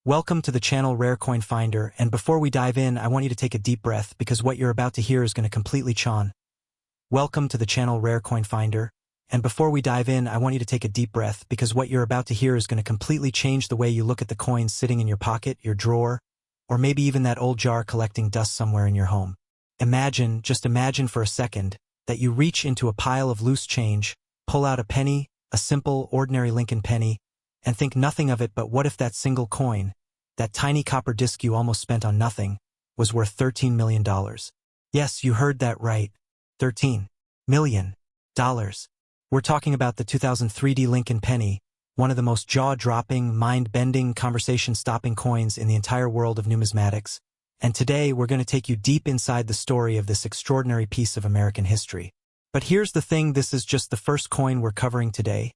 Welcome to the channel Rare Coin Finder, and before we dive in, I want you to take a deep breath because what you're about to hear is going to completely chon. Welcome to the channel Rare Coin Finder, and before we dive in, I want you to take a deep breath because what you're about to hear is going to completely change the way you look at the coins sitting in your pocket, your drawer, or maybe even that old jar collecting dust somewhere in your home. Just imagine for a second that you reach into a pile of loose change, pull out a penny, a simple, ordinary Lincoln penny, and think nothing of it, but what if that single coin, that tiny copper disc you almost spent on nothing, was worth $13 million? Yes, you heard that right. $13 million. We're talking about the 2003 Lincoln Penny, one of the most jaw-dropping, mind-bending, conversation-stopping coins in the entire world of numismatics. And today, we're going to take you deep inside the story of this extraordinary piece of American history. But here's the thing, this is just the first coin we're covering today,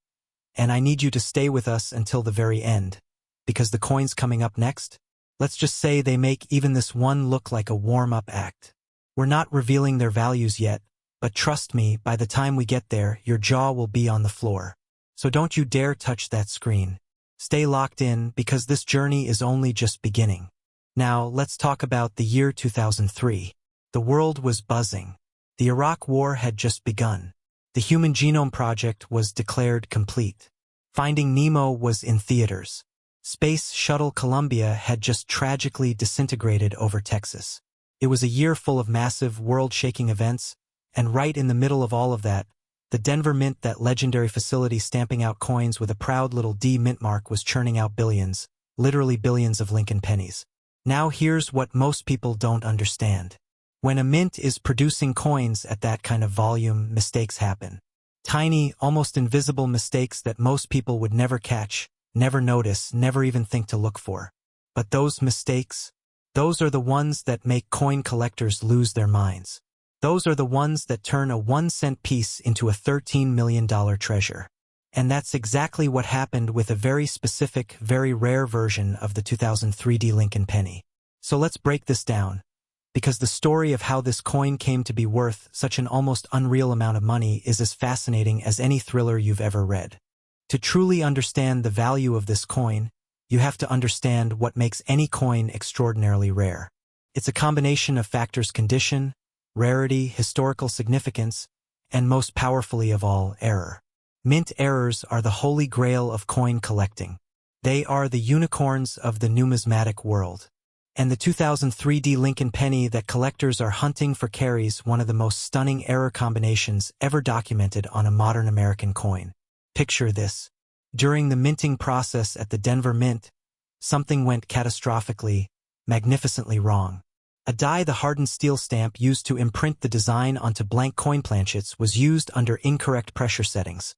and I need you to stay with us until the very end, because the coins coming up next, let's just say they make even this one look like a warm-up act. We're not revealing their values yet, but trust me, by the time we get there, your jaw will be on the floor. So don't you dare touch that screen. Stay locked in, because this journey is only just beginning. Now, let's talk about the year 2003. The world was buzzing. The Iraq War had just begun. The Human Genome Project was declared complete. Finding Nemo was in theaters. Space Shuttle Columbia had just tragically disintegrated over Texas. It was a year full of massive, world-shaking events, and right in the middle of all of that, the Denver Mint, that legendary facility stamping out coins with a proud little D mint mark, was churning out billions, literally billions of Lincoln pennies. Now here's what most people don't understand. When a mint is producing coins at that kind of volume, mistakes happen. Tiny, almost invisible mistakes that most people would never catch, never notice, never even think to look for. But those mistakes, those are the ones that make coin collectors lose their minds. Those are the ones that turn a 1-cent piece into a $13 million treasure. And that's exactly what happened with a very specific, very rare version of the 2003 Lincoln Penny. So let's break this down, because the story of how this coin came to be worth such an almost unreal amount of money is as fascinating as any thriller you've ever read. To truly understand the value of this coin, you have to understand what makes any coin extraordinarily rare. It's a combination of factors: condition, rarity, historical significance, and most powerfully of all, error. Mint errors are the holy grail of coin collecting. They are the unicorns of the numismatic world. And the 2003 Lincoln Penny that collectors are hunting for carries one of the most stunning error combinations ever documented on a modern American coin. Picture this. During the minting process at the Denver Mint, something went catastrophically, magnificently wrong. A die, the hardened steel stamp used to imprint the design onto blank coin planchets, was used under incorrect pressure settings,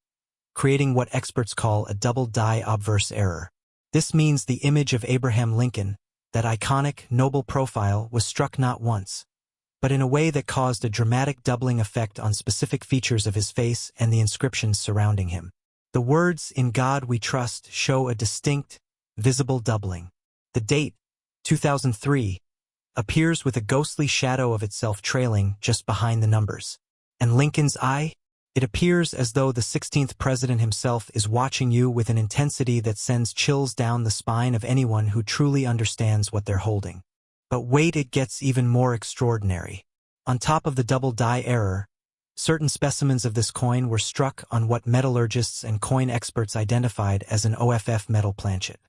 creating what experts call a double die obverse error. This means the image of Abraham Lincoln, that iconic, noble profile, was struck not once, but in a way that caused a dramatic doubling effect on specific features of his face and the inscriptions surrounding him. The words, "In God We Trust," show a distinct, visible doubling. The date, 2003, appears with a ghostly shadow of itself trailing just behind the numbers. And Lincoln's eye? It appears as though the 16th president himself is watching you with an intensity that sends chills down the spine of anyone who truly understands what they're holding. But wait, it gets even more extraordinary. On top of the double die error, certain specimens of this coin were struck on what metallurgists and coin experts identified as an OFF metal planchet.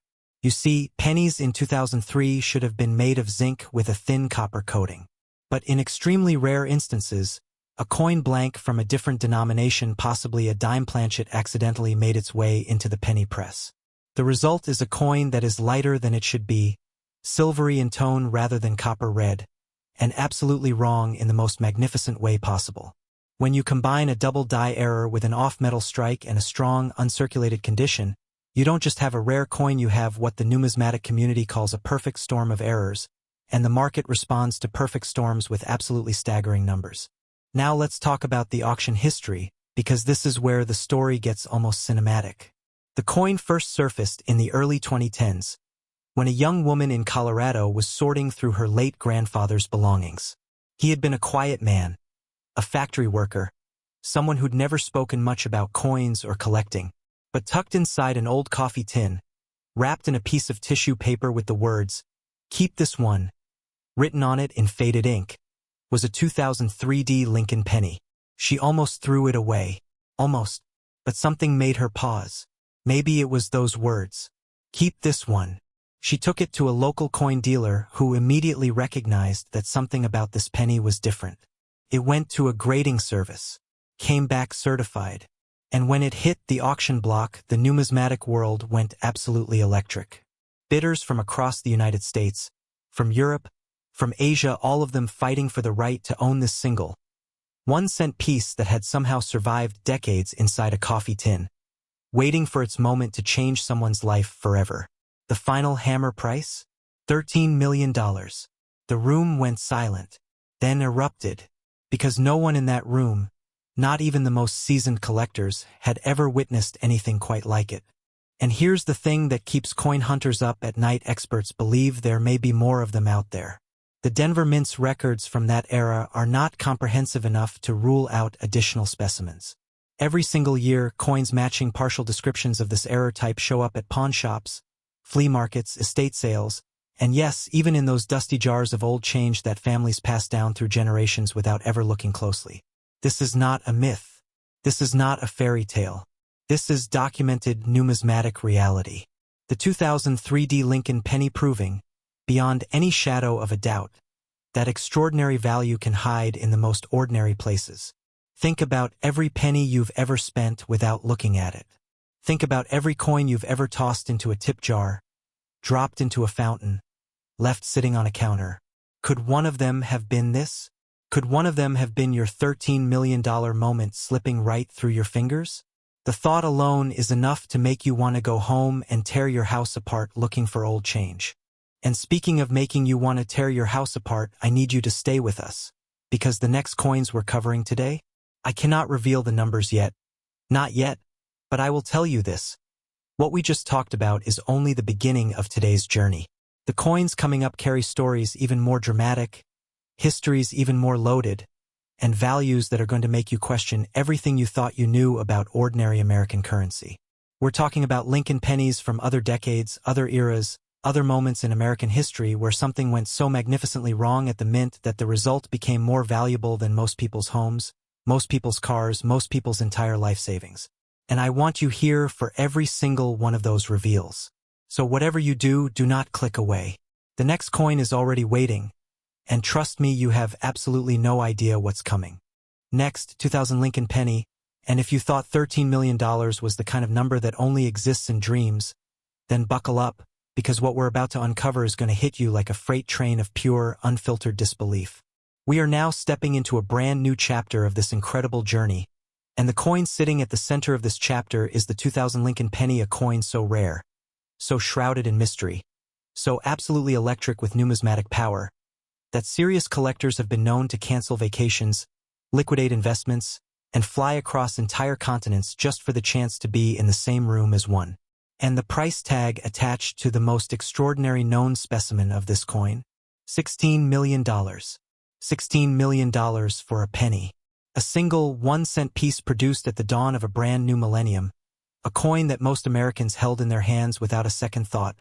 You see, pennies in 2003 should have been made of zinc with a thin copper coating. But in extremely rare instances, a coin blank from a different denomination, possibly a dime planchet, accidentally made its way into the penny press. The result is a coin that is lighter than it should be, silvery in tone rather than copper red, and absolutely wrong in the most magnificent way possible. When you combine a double die error with an off-metal strike and a strong, uncirculated condition, you don't just have a rare coin, you have what the numismatic community calls a perfect storm of errors, and the market responds to perfect storms with absolutely staggering numbers. Now let's talk about the auction history, because this is where the story gets almost cinematic. The coin first surfaced in the early 2010s, when a young woman in Colorado was sorting through her late grandfather's belongings. He had been a quiet man, a factory worker, someone who'd never spoken much about coins or collecting, but tucked inside an old coffee tin, wrapped in a piece of tissue paper with the words, "Keep this one," written on it in faded ink, was a 2003 Lincoln penny. She almost threw it away. Almost. But something made her pause. Maybe it was those words. "Keep this one." She took it to a local coin dealer who immediately recognized that something about this penny was different. It went to a grading service, came back certified, and when it hit the auction block, the numismatic world went absolutely electric. Bidders from across the United States, from Europe, from Asia, all of them fighting for the right to own this single 1-cent piece that had somehow survived decades inside a coffee tin, waiting for its moment to change someone's life forever. The final hammer price? $13 million. The room went silent, then erupted, because no one in that room, not even the most seasoned collectors, had ever witnessed anything quite like it. And here's the thing that keeps coin hunters up at night: experts believe there may be more of them out there. The Denver Mint's records from that era are not comprehensive enough to rule out additional specimens. Every single year, coins matching partial descriptions of this error type show up at pawn shops, flea markets, estate sales, and yes, even in those dusty jars of old change that families pass down through generations without ever looking closely. This is not a myth. This is not a fairy tale. This is documented numismatic reality. The 2003 Lincoln penny proving, beyond any shadow of a doubt, that extraordinary value can hide in the most ordinary places. Think about every penny you've ever spent without looking at it. Think about every coin you've ever tossed into a tip jar, dropped into a fountain, left sitting on a counter. Could one of them have been this? Could one of them have been your $13 million moment slipping right through your fingers? The thought alone is enough to make you want to go home and tear your house apart looking for old change. And speaking of making you want to tear your house apart, I need you to stay with us, because the next coins we're covering today, I cannot reveal the numbers yet. Not yet, but I will tell you this. What we just talked about is only the beginning of today's journey. The coins coming up carry stories even more dramatic, histories even more loaded, and values that are going to make you question everything you thought you knew about ordinary American currency. We're talking about Lincoln pennies from other decades, other eras, other moments in American history where something went so magnificently wrong at the mint that the result became more valuable than most people's homes, most people's cars, most people's entire life savings. And I want you here for every single one of those reveals. So whatever you do, do not click away. The next coin is already waiting, and trust me, you have absolutely no idea what's coming. Next, 2000 Lincoln penny, and if you thought $13 million was the kind of number that only exists in dreams, then buckle up, because what we're about to uncover is going to hit you like a freight train of pure, unfiltered disbelief. We are now stepping into a brand new chapter of this incredible journey, and the coin sitting at the center of this chapter is the 2000 Lincoln penny, a coin so rare, so shrouded in mystery, so absolutely electric with numismatic power, that serious collectors have been known to cancel vacations, liquidate investments, and fly across entire continents just for the chance to be in the same room as one. And the price tag attached to the most extraordinary known specimen of this coin? $16 million. $16 million for a penny. A single 1-cent piece produced at the dawn of a brand new millennium. A coin that most Americans held in their hands without a second thought.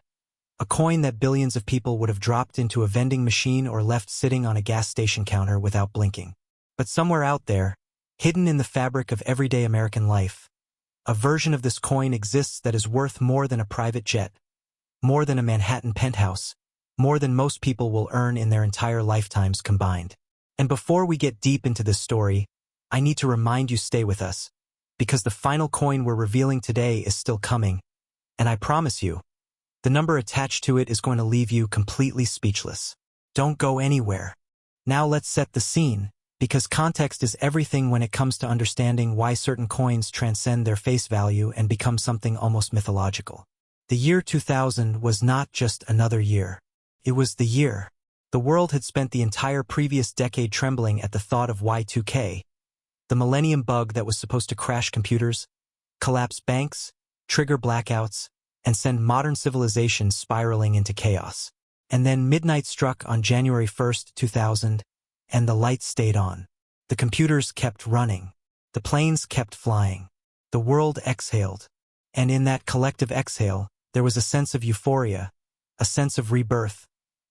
A coin that billions of people would have dropped into a vending machine or left sitting on a gas station counter without blinking. But somewhere out there, hidden in the fabric of everyday American life, a version of this coin exists that is worth more than a private jet, more than a Manhattan penthouse, more than most people will earn in their entire lifetimes combined. And before we get deep into this story, I need to remind you, stay with us, because the final coin we're revealing today is still coming, and I promise you, the number attached to it is going to leave you completely speechless. Don't go anywhere. Now let's set the scene, because context is everything when it comes to understanding why certain coins transcend their face value and become something almost mythological. The year 2000 was not just another year. It was the year. The world had spent the entire previous decade trembling at the thought of Y2K, the millennium bug that was supposed to crash computers, collapse banks, trigger blackouts, and send modern civilization spiraling into chaos. And then midnight struck on January 1st, 2000, and the lights stayed on. The computers kept running. The planes kept flying. The world exhaled. And in that collective exhale, There was a sense of euphoria, a sense of rebirth,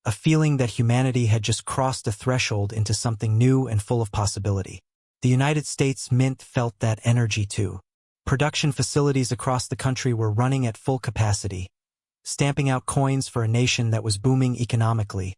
a feeling that humanity had just crossed a threshold into something new and full of possibility. The United States Mint felt that energy too. Production facilities across the country were running at full capacity, stamping out coins for a nation that was booming economically,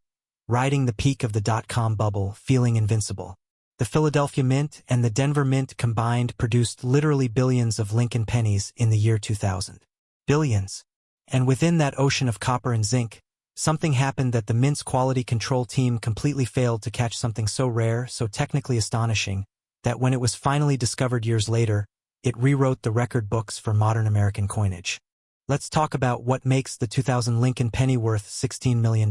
riding the peak of the dot-com bubble, feeling invincible. The Philadelphia Mint and the Denver Mint combined produced literally billions of Lincoln Pennies in the year 2000. Billions. And within that ocean of copper and zinc, something happened that the Mint's quality control team completely failed to catch, something so rare, so technically astonishing, that when it was finally discovered years later, it rewrote the record books for modern American coinage. Let's talk about what makes the 2000 Lincoln Penny worth $16 million,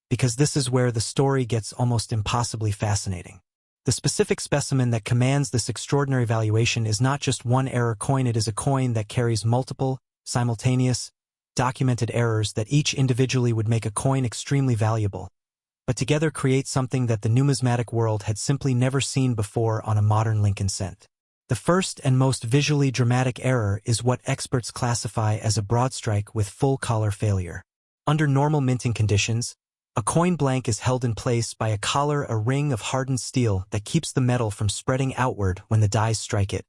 because this is where the story gets almost impossibly fascinating. The specific specimen that commands this extraordinary valuation is not just one error coin, it is a coin that carries multiple, simultaneous, documented errors that each individually would make a coin extremely valuable, but together create something that the numismatic world had simply never seen before on a modern Lincoln cent. The first and most visually dramatic error is what experts classify as a broad strike with full collar failure. Under normal minting conditions, a coin blank is held in place by a collar, a ring of hardened steel that keeps the metal from spreading outward when the dies strike it,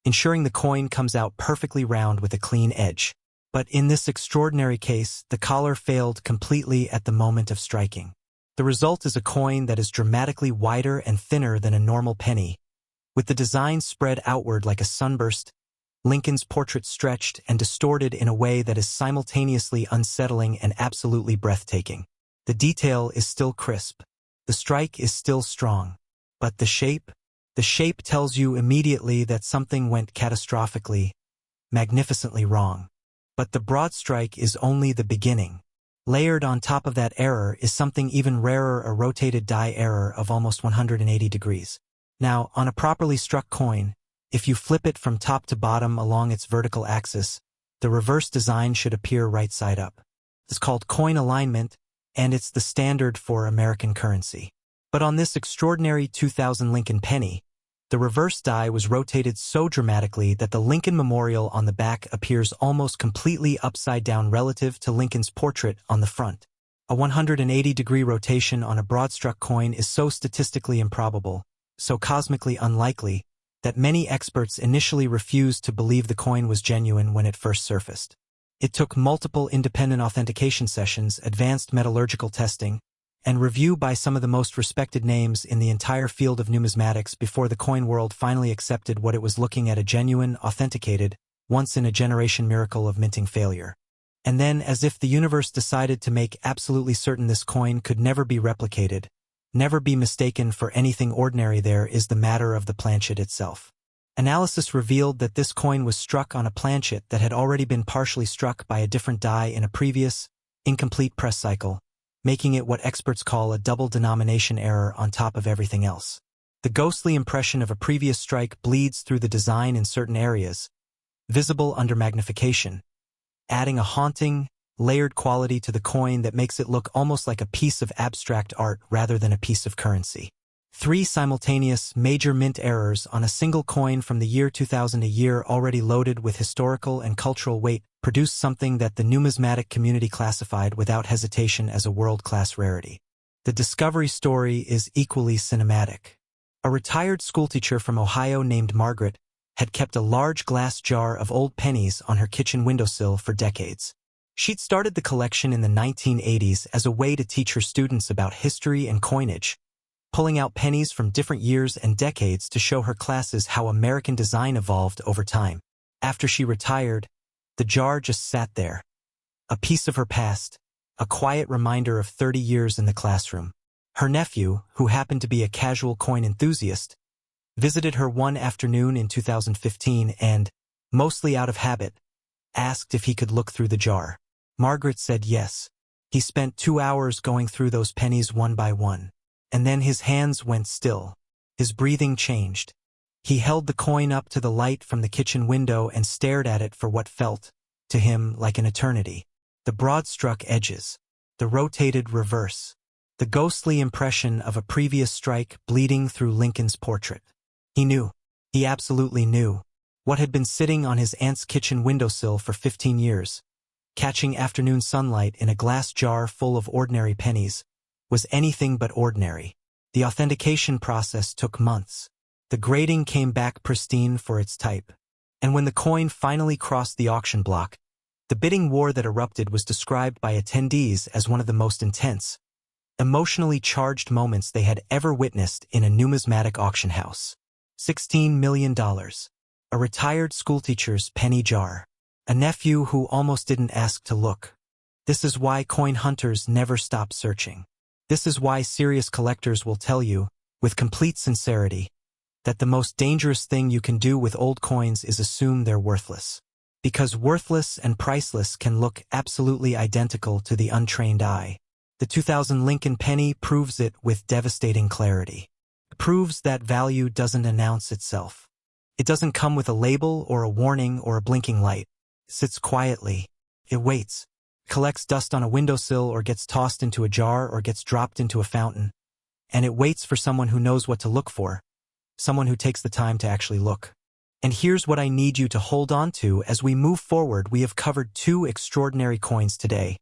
ensuring the coin comes out perfectly round with a clean edge. But in this extraordinary case, the collar failed completely at the moment of striking. The result is a coin that is dramatically wider and thinner than a normal penny, with the design spread outward like a sunburst, Lincoln's portrait stretched and distorted in a way that is simultaneously unsettling and absolutely breathtaking. The detail is still crisp, the strike is still strong, but the shape tells you immediately that something went catastrophically, magnificently wrong. But the broad strike is only the beginning. Layered on top of that error is something even rarer, a rotated die error of almost 180 degrees. Now, on a properly struck coin, if you flip it from top to bottom along its vertical axis, the reverse design should appear right side up. It's called coin alignment, and it's the standard for American currency. But on this extraordinary 2000 Lincoln Penny, the reverse die was rotated so dramatically that the Lincoln Memorial on the back appears almost completely upside down relative to Lincoln's portrait on the front. A 180-degree rotation on a broad-struck coin is so statistically improbable, so cosmically unlikely, that many experts initially refused to believe the coin was genuine when it first surfaced. It took multiple independent authentication sessions, advanced metallurgical testing, and review by some of the most respected names in the entire field of numismatics before the coin world finally accepted what it was looking at: a genuine, authenticated, once-in-a-generation miracle of minting failure. And then, as if the universe decided to make absolutely certain this coin could never be replicated, never be mistaken for anything ordinary, there is the matter of the planchet itself. Analysis revealed that this coin was struck on a planchet that had already been partially struck by a different die in a previous, incomplete press cycle, making it what experts call a double denomination error on top of everything else. The ghostly impression of a previous strike bleeds through the design in certain areas, visible under magnification, adding a haunting, layered quality to the coin that makes it look almost like a piece of abstract art rather than a piece of currency. 3 simultaneous major mint errors on a single coin from the year 2000, a year already loaded with historical and cultural weight, produced something that the numismatic community classified without hesitation as a world-class rarity. The discovery story is equally cinematic. A retired schoolteacher from Ohio named Margaret had kept a large glass jar of old pennies on her kitchen windowsill for decades. She'd started the collection in the 1980s as a way to teach her students about history and coinage, pulling out pennies from different years and decades to show her classes how American design evolved over time. After she retired, the jar just sat there, a piece of her past, a quiet reminder of 30 years in the classroom. Her nephew, who happened to be a casual coin enthusiast, visited her one afternoon in 2015 and, mostly out of habit, asked if he could look through the jar. Margaret said yes. He spent 2 hours going through those pennies one by one. And then his hands went still. His breathing changed. He held the coin up to the light from the kitchen window and stared at it for what felt, to him, like an eternity. The broad-struck edges, the rotated reverse, the ghostly impression of a previous strike bleeding through Lincoln's portrait. He knew. He absolutely knew. What had been sitting on his aunt's kitchen windowsill for 15 years. catching afternoon sunlight in a glass jar full of ordinary pennies, was anything but ordinary. The authentication process took months. The grading came back pristine for its type. And when the coin finally crossed the auction block, the bidding war that erupted was described by attendees as one of the most intense, emotionally charged moments they had ever witnessed in a numismatic auction house. $16 million. A retired schoolteacher's penny jar. A nephew who almost didn't ask to look. This is why coin hunters never stop searching. This is why serious collectors will tell you, with complete sincerity, that the most dangerous thing you can do with old coins is assume they're worthless. Because worthless and priceless can look absolutely identical to the untrained eye. The 2000 Lincoln Penny proves it with devastating clarity. It proves that value doesn't announce itself. It doesn't come with a label or a warning or a blinking light. It sits quietly. It waits. It collects dust on a windowsill or gets tossed into a jar or gets dropped into a fountain. And it waits for someone who knows what to look for. Someone who takes the time to actually look. And here's what I need you to hold on to as we move forward. We have covered two extraordinary coins today.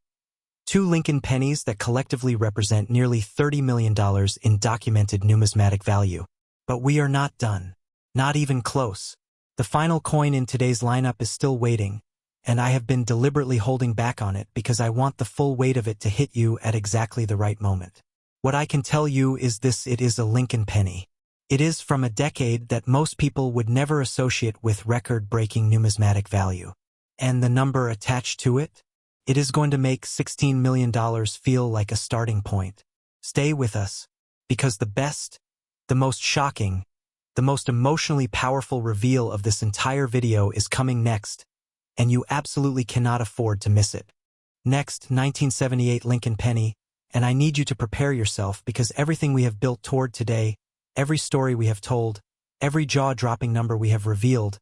Two Lincoln pennies that collectively represent nearly $30 million in documented numismatic value. But we are not done. Not even close. The final coin in today's lineup is still waiting, and I have been deliberately holding back on it because I want the full weight of it to hit you at exactly the right moment. What I can tell you is this: it is a Lincoln penny. It is from a decade that most people would never associate with record-breaking numismatic value. And the number attached to it? It is going to make $16 million feel like a starting point. Stay with us, because the best, the most shocking, the most emotionally powerful reveal of this entire video is coming next, and you absolutely cannot afford to miss it. Next, 1978 Lincoln Penny, and I need you to prepare yourself because everything we have built toward today, every story we have told, every jaw-dropping number we have revealed,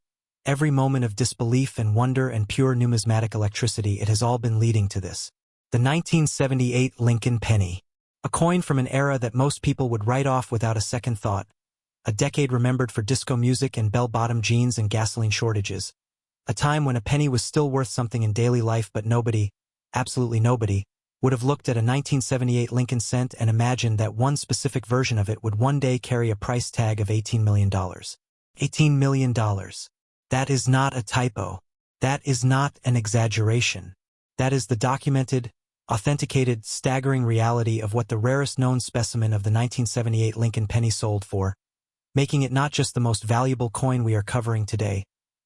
every moment of disbelief and wonder and pure numismatic electricity, it has all been leading to this. The 1978 Lincoln Penny. A coin from an era that most people would write off without a second thought. A decade remembered for disco music and bell-bottom jeans and gasoline shortages. A time when a penny was still worth something in daily life, but nobody, absolutely nobody, would have looked at a 1978 Lincoln cent and imagined that one specific version of it would one day carry a price tag of $18 million. $18 million. That is not a typo. That is not an exaggeration. That is the documented, authenticated, staggering reality of what the rarest known specimen of the 1978 Lincoln penny sold for, making it not just the most valuable coin we are covering today,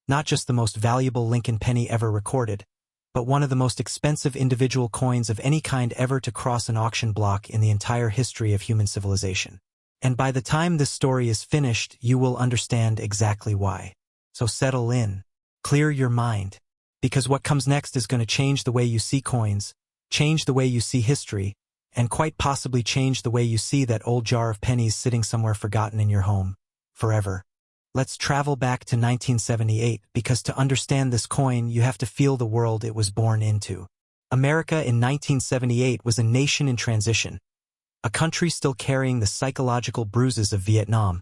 not just the most valuable Lincoln penny ever recorded, but one of the most expensive individual coins of any kind ever to cross an auction block in the entire history of human civilization. And by the time this story is finished, you will understand exactly why. So settle in. Clear your mind. Because what comes next is going to change the way you see coins, change the way you see history, and quite possibly change the way you see that old jar of pennies sitting somewhere forgotten in your home. Forever. Let's travel back to 1978, because to understand this coin, you have to feel the world it was born into. America in 1978 was a nation in transition, a country still carrying the psychological bruises of Vietnam,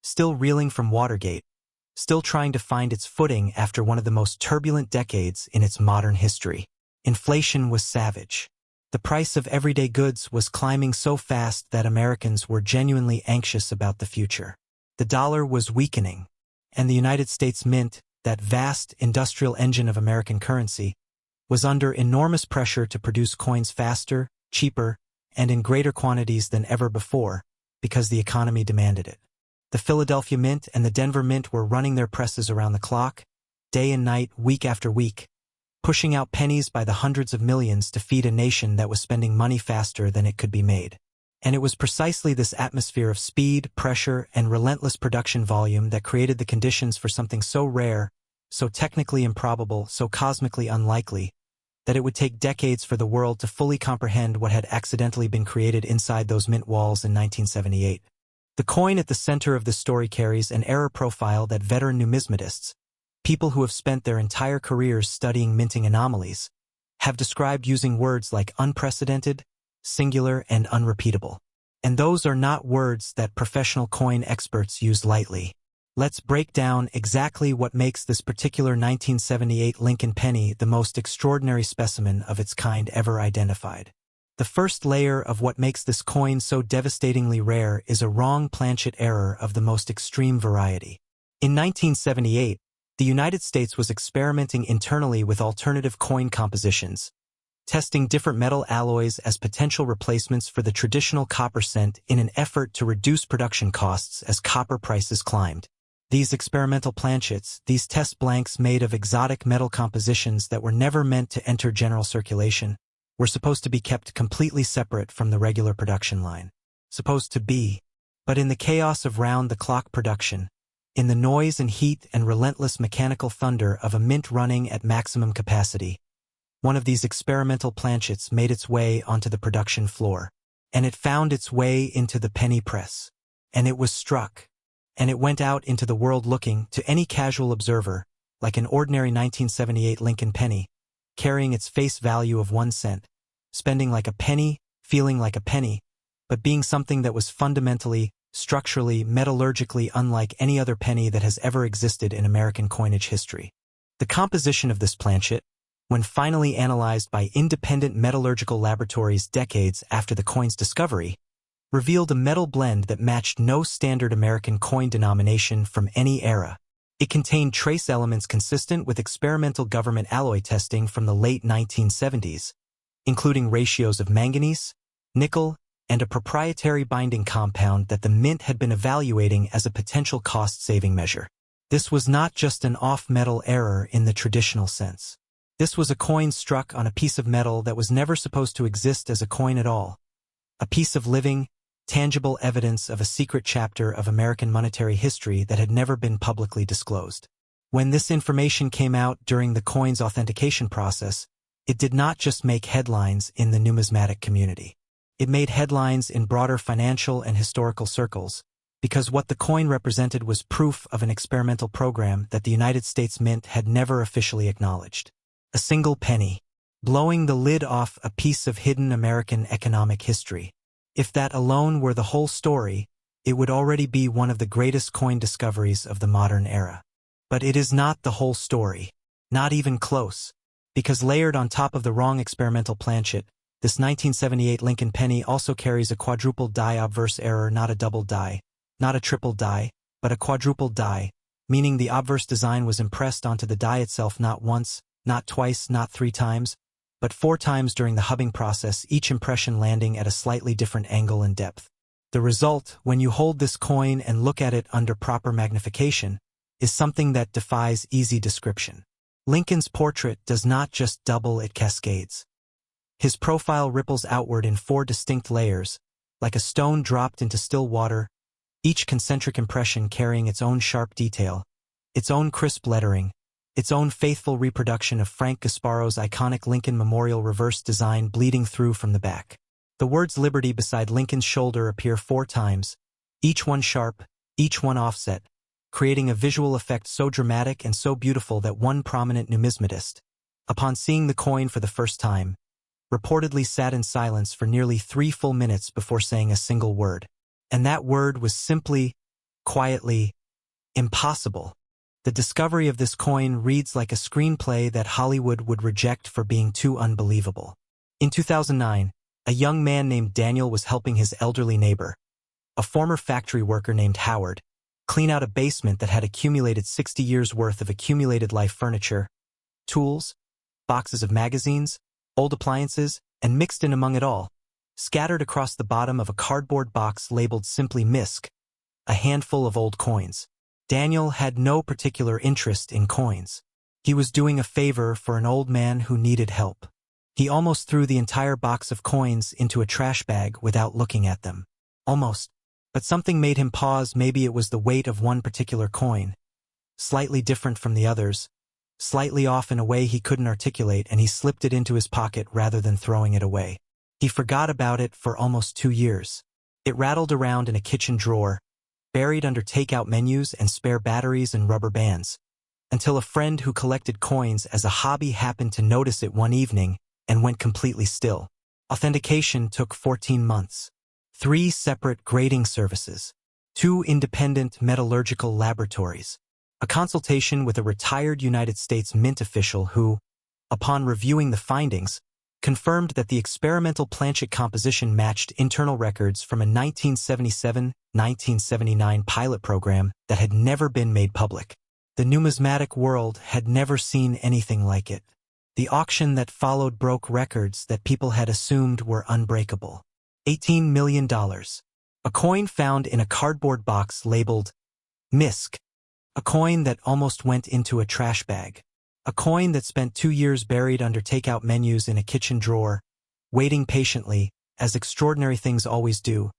still reeling from Watergate, still trying to find its footing after one of the most turbulent decades in its modern history. Inflation was savage. The price of everyday goods was climbing so fast that Americans were genuinely anxious about the future. The dollar was weakening, and the United States Mint, that vast industrial engine of American currency, was under enormous pressure to produce coins faster, cheaper, and in greater quantities than ever before, because the economy demanded it. The Philadelphia Mint and the Denver Mint were running their presses around the clock, day and night, week after week, pushing out pennies by the hundreds of millions to feed a nation that was spending money faster than it could be made. And it was precisely this atmosphere of speed, pressure, and relentless production volume that created the conditions for something so rare, so technically improbable, so cosmically unlikely, that it would take decades for the world to fully comprehend what had accidentally been created inside those mint walls in 1978. The coin at the center of this story carries an error profile that veteran numismatists, people who have spent their entire careers studying minting anomalies, have described using words like unprecedented, singular, and unrepeatable. And those are not words that professional coin experts use lightly. Let's break down exactly what makes this particular 1978 Lincoln Penny the most extraordinary specimen of its kind ever identified. The first layer of what makes this coin so devastatingly rare is a wrong planchet error of the most extreme variety. In 1978, the United States was experimenting internally with alternative coin compositions, testing different metal alloys as potential replacements for the traditional copper cent in an effort to reduce production costs as copper prices climbed. These experimental planchets, these test blanks made of exotic metal compositions that were never meant to enter general circulation, were supposed to be kept completely separate from the regular production line. Supposed to be. But in the chaos of round-the-clock production, in the noise and heat and relentless mechanical thunder of a mint running at maximum capacity, one of these experimental planchets made its way onto the production floor, and it found its way into the penny press, and it was struck, and it went out into the world looking, to any casual observer, like an ordinary 1978 Lincoln penny, carrying its face value of 1 cent, spending like a penny, feeling like a penny, but being something that was fundamentally, structurally, metallurgically unlike any other penny that has ever existed in American coinage history. The composition of this planchet, when finally analyzed by independent metallurgical laboratories decades after the coin's discovery, revealed a metal blend that matched no standard American coin denomination from any era. It contained trace elements consistent with experimental government alloy testing from the late 1970s, including ratios of manganese, nickel, and a proprietary binding compound that the mint had been evaluating as a potential cost-saving measure. This was not just an off-metal error in the traditional sense. This was a coin struck on a piece of metal that was never supposed to exist as a coin at all. A piece of living, tangible evidence of a secret chapter of American monetary history that had never been publicly disclosed. When this information came out during the coin's authentication process, it did not just make headlines in the numismatic community. It made headlines in broader financial and historical circles, because what the coin represented was proof of an experimental program that the United States Mint had never officially acknowledged. A single penny, blowing the lid off a piece of hidden American economic history. If that alone were the whole story, it would already be one of the greatest coin discoveries of the modern era. But it is not the whole story, not even close, because layered on top of the wrong experimental planchet, this 1978 Lincoln penny also carries a quadruple die obverse error, not a double die, not a triple die, but a quadruple die, meaning the obverse design was impressed onto the die itself not once, not twice, not 3 times, but 4 times during the hubbing process, each impression landing at a slightly different angle and depth. The result, when you hold this coin and look at it under proper magnification, is something that defies easy description. Lincoln's portrait does not just double, it cascades. His profile ripples outward in 4 distinct layers, like a stone dropped into still water, each concentric impression carrying its own sharp detail, its own crisp lettering, its own faithful reproduction of Frank Gasparo's iconic Lincoln Memorial reverse design bleeding through from the back. The words Liberty beside Lincoln's shoulder appear 4 times, each one sharp, each one offset, creating a visual effect so dramatic and so beautiful that one prominent numismatist, upon seeing the coin for the first time, reportedly sat in silence for nearly 3 full minutes before saying a single word. And that word was simply, quietly, impossible. The discovery of this coin reads like a screenplay that Hollywood would reject for being too unbelievable. In 2009, a young man named Daniel was helping his elderly neighbor, a former factory worker named Howard, clean out a basement that had accumulated 60 years' worth of accumulated life furniture, tools, boxes of magazines, old appliances, and mixed in among it all, scattered across the bottom of a cardboard box labeled simply MISC, a handful of old coins. Daniel had no particular interest in coins. He was doing a favor for an old man who needed help. He almost threw the entire box of coins into a trash bag without looking at them. Almost. But something made him pause. Maybe it was the weight of one particular coin, slightly different from the others, slightly off in a way he couldn't articulate, and he slipped it into his pocket rather than throwing it away. He forgot about it for almost 2 years. It rattled around in a kitchen drawer, buried under takeout menus and spare batteries and rubber bands, until a friend who collected coins as a hobby happened to notice it one evening and went completely still. Authentication took 14 months. 3 separate grading services. 2 independent metallurgical laboratories, a consultation with a retired United States Mint official who, upon reviewing the findings, confirmed that the experimental planchet composition matched internal records from a 1977-1979 pilot program that had never been made public. The numismatic world had never seen anything like it. The auction that followed broke records that people had assumed were unbreakable. $18 million. A coin found in a cardboard box labeled MISC. A coin that almost went into a trash bag. A coin that spent 2 years buried under takeout menus in a kitchen drawer, waiting patiently, as extraordinary things always do,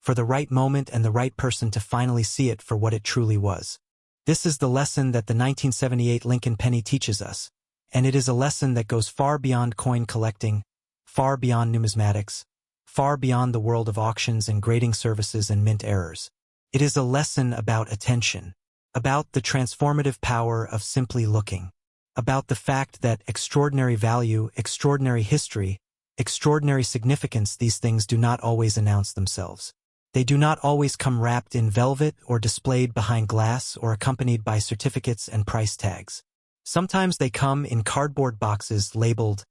for the right moment and the right person to finally see it for what it truly was. This is the lesson that the 1978 Lincoln Penny teaches us, and it is a lesson that goes far beyond coin collecting, far beyond numismatics, far beyond the world of auctions and grading services and mint errors. It is a lesson about attention, about the transformative power of simply looking, about the fact that extraordinary value, extraordinary history, extraordinary significance, these things do not always announce themselves. They do not always come wrapped in velvet or displayed behind glass or accompanied by certificates and price tags. Sometimes they come in cardboard boxes labeled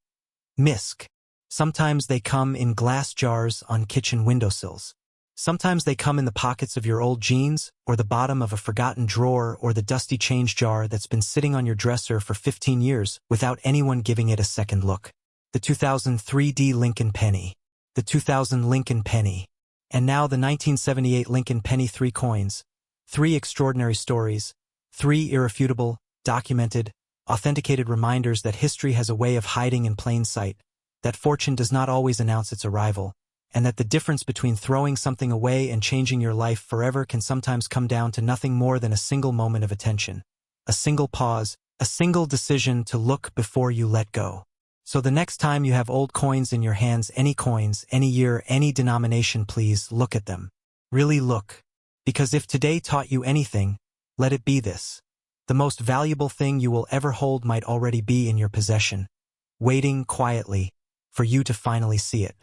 MISC. Sometimes they come in glass jars on kitchen windowsills. Sometimes they come in the pockets of your old jeans, or the bottom of a forgotten drawer, or the dusty change jar that's been sitting on your dresser for 15 years without anyone giving it a second look. The 2003 Lincoln Penny. The 2000 Lincoln Penny. And now the 1978 Lincoln Penny. 3 coins. 3 extraordinary stories. 3 irrefutable, documented, authenticated reminders that history has a way of hiding in plain sight, that fortune does not always announce its arrival, and that the difference between throwing something away and changing your life forever can sometimes come down to nothing more than a single moment of attention, a single pause, a single decision to look before you let go. So the next time you have old coins in your hands, any coins, any year, any denomination, please look at them. Really look. Because if today taught you anything, let it be this. The most valuable thing you will ever hold might already be in your possession, waiting quietly for you to finally see it.